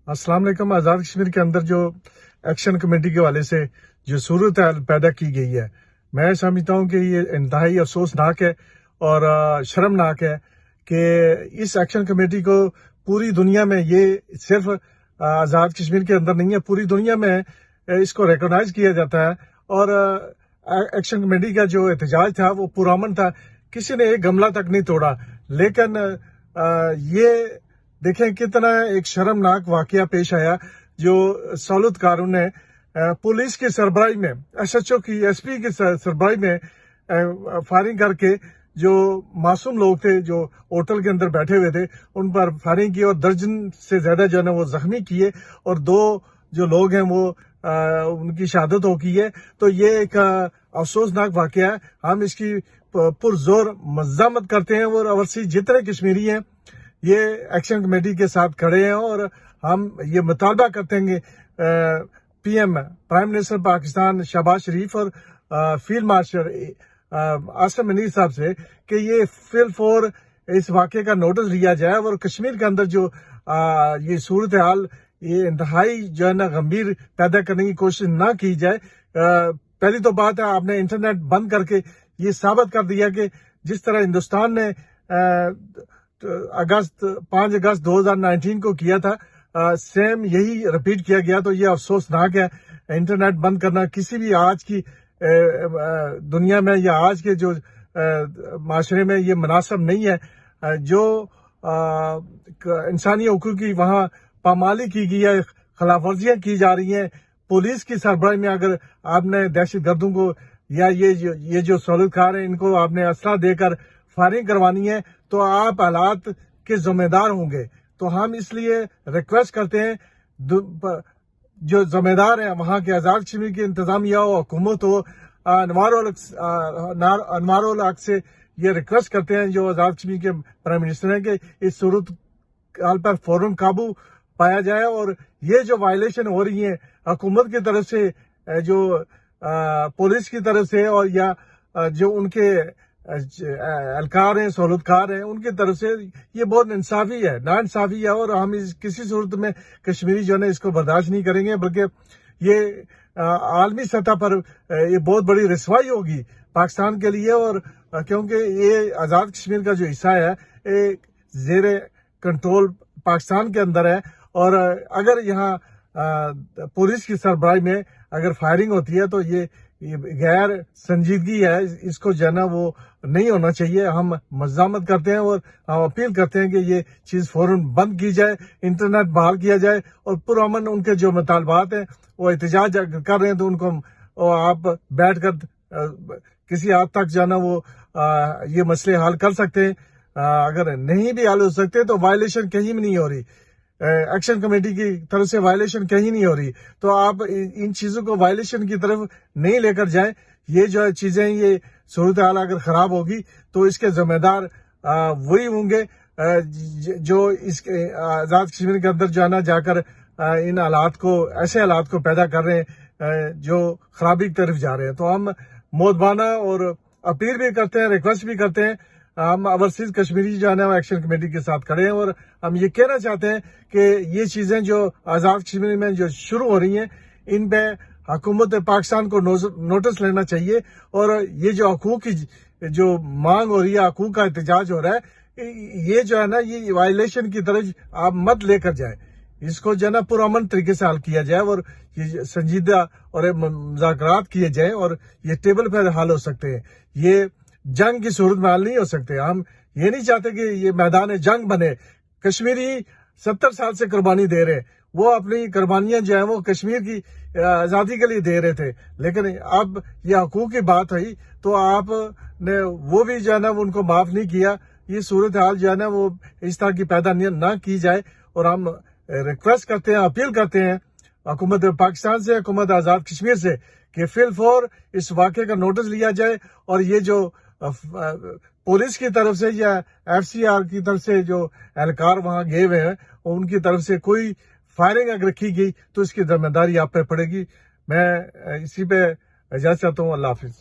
السلام علیکم۔ آزاد کشمیر کے اندر جو ایکشن کمیٹی کے حوالے سے جو صورتحال پیدا کی گئی ہے، میں سمجھتا ہوں کہ یہ انتہائی افسوسناک ہے اور شرمناک ہے کہ اس ایکشن کمیٹی کو پوری دنیا میں، یہ صرف آزاد کشمیر کے اندر نہیں ہے، پوری دنیا میں اس کو ریکگنائز کیا جاتا ہے۔ اور ایکشن کمیٹی کا جو احتجاج تھا وہ پرامن تھا، کسی نے ایک گملہ تک نہیں توڑا۔ لیکن یہ دیکھیں کتنا ایک شرمناک واقعہ پیش آیا جو سہولت کاروں نے پولیس کی سربراہی میں، ایس ایچ او کی، ایس پی کی سربراہی میں فائرنگ کر کے جو معصوم لوگ تھے جو ہوٹل کے اندر بیٹھے ہوئے تھے ان پر فائرنگ کی اور درجن سے زیادہ جو ہے نا وہ زخمی کیے اور 2 جو لوگ ہیں وہ ان کی شہادت ہو کی ہے۔ تو یہ ایک افسوسناک واقعہ ہے۔ ہم اس کی پرزور مذمت کرتے ہیں اور اوورسیز جتنے کشمیری ہیں یہ ایکشن کمیٹی کے ساتھ کھڑے ہیں اور ہم یہ مطالبہ کرتے ہیں کہ پرائم منسٹر پاکستان شہباز شریف اور فیلڈ مارشل عاصم منیر صاحب سے کہ یہ فی الفور اس واقعے کا نوٹس لیا جائے اور کشمیر کے اندر جو یہ صورتحال یہ انتہائی جو ہے نا گمبھیر پیدا کرنے کی کوشش نہ کی جائے۔ پہلی تو بات ہے آپ نے انٹرنیٹ بند کر کے یہ ثابت کر دیا کہ جس طرح ہندوستان نے 5 اگست 2019 کو کیا تھا سیم یہی رپیٹ کیا گیا۔ تو یہ افسوسناک ہے۔ انٹرنیٹ بند کرنا کسی بھی آج کی دنیا میں یا آج کے جو معاشرے میں یہ مناسب نہیں ہے۔ جو انسانی حقوق کی وہاں پامالی کی گئی ہے، خلاف ورزیاں کی جا رہی ہیں پولیس کی سربراہی میں۔ اگر آپ نے دہشت گردوں کو یا یہ جو سہولت کار ہیں ان کو آپ نے اسلحہ دے کر فائرنگ کروانی ہے تو آپ حالات کے ذمہ دار ہوں گے۔ تو ہم اس لیے ریکویسٹ کرتے ہیں جو ذمہ دار ہیں وہاں کے آزاد کشمیر کی انتظامیہ ہو، حکومت ہو، انوار الحق سے یہ ریکویسٹ کرتے ہیں جو آزاد کشمیر کے پرائم منسٹر ہیں کہ اس صورت حال پر فوراً قابو پایا جائے اور یہ جو وائلیشن ہو رہی ہیں حکومت کی طرف سے، جو پولیس کی طرف سے اور یا جو ان کے اہلکار ہیں، سہولت کار ہیں، ان کی طرف سے، یہ بہت انصافی ہے، نا انصافی ہے اور ہم کسی صورت میں کشمیری جو ہے نا اس کو برداشت نہیں کریں گے، بلکہ یہ عالمی سطح پر یہ بہت بڑی رسوائی ہوگی پاکستان کے لیے۔ اور کیونکہ یہ آزاد کشمیر کا جو حصہ ہے یہ زیر کنٹرول پاکستان کے اندر ہے اور اگر یہاں پولیس کی سربراہی میں اگر فائرنگ ہوتی ہے تو یہ غیر سنجیدگی ہے، اس کو جو ہے نا وہ نہیں ہونا چاہیے۔ ہم مذمت کرتے ہیں اور ہم اپیل کرتے ہیں کہ یہ چیز فوراً بند کی جائے، انٹرنیٹ بحال کیا جائے اور پرامن ان کے جو مطالبات ہیں وہ احتجاج کر رہے ہیں تو ان کو آپ بیٹھ کر کسی حد تک جو ہے نا وہ یہ مسئلے حل کر سکتے ہیں۔ اگر نہیں بھی حل ہو سکتے تو وائلیشن کہیں بھی نہیں ہو رہی، ایکشن کمیٹی کی طرف سے وائلیشن کہیں نہیں ہو رہی، تو آپ ان چیزوں کو وائلیشن کی طرف نہیں لے کر جائیں۔ یہ جو چیزیں، یہ صورتحال اگر خراب ہوگی تو اس کے ذمہ دار وہی ہوں گے جو اس کے آزاد کشمیر کے اندر جو ہے نا جا کر ان حالات کو، ایسے حالات کو پیدا کر رہے ہیں جو خرابی کی طرف جا رہے ہیں۔ تو ہم مودبانہ اور اپیل بھی کرتے ہیں، ریکویسٹ بھی کرتے ہیں، ہم اوورسیز کشمیری جو ہے نا ایکشن کمیٹی کے ساتھ کھڑے ہیں اور ہم یہ کہنا چاہتے ہیں کہ یہ چیزیں جو آزاد کشمیر میں جو شروع ہو رہی ہیں ان پہ حکومت پاکستان کو نوٹس لینا چاہیے اور یہ جو حقوق کی جو مانگ ہو رہی ہے، حقوق کا احتجاج ہو رہا ہے، یہ جو ہے نا یہ وائلیشن کی طرف آپ مت لے کر جائیں، اس کو جو ہے نا پرامن طریقے سے حل کیا جائے اور یہ سنجیدہ اور مذاکرات کیے جائیں اور یہ ٹیبل پر حل ہو سکتے ہیں۔ یہ جنگ کی صورت میں حل نہیں ہو سکتے۔ ہم یہ نہیں چاہتے کہ یہ میدان جنگ بنے۔ کشمیری 70 سال سے قربانی دے رہے، وہ اپنی قربانیاں جو ہیں وہ کشمیر کی آزادی کے لیے دے رہے تھے، لیکن اب یہ حقوق کی بات ہوئی تو آپ نے وہ بھی جو ہے نا ان کو معاف نہیں کیا۔ یہ صورتحال جو ہے نا وہ اس طرح کی پیدا نہ کی جائے اور ہم ریکویسٹ کرتے ہیں، اپیل کرتے ہیں حکومت پاکستان سے، حکومت آزاد کشمیر سے کہ فی الفور اس واقعے کا نوٹس لیا جائے اور یہ جو پولیس کی طرف سے یا ایف سی آر کی طرف سے جو اہلکار وہاں گئے ہوئے ہیں ان کی طرف سے کوئی فائرنگ اگر کی گئی تو اس کی ذمہ داری آپ پہ پڑے گی۔ میں اسی پہ اجازت چاہتا ہوں۔ اللہ حافظ۔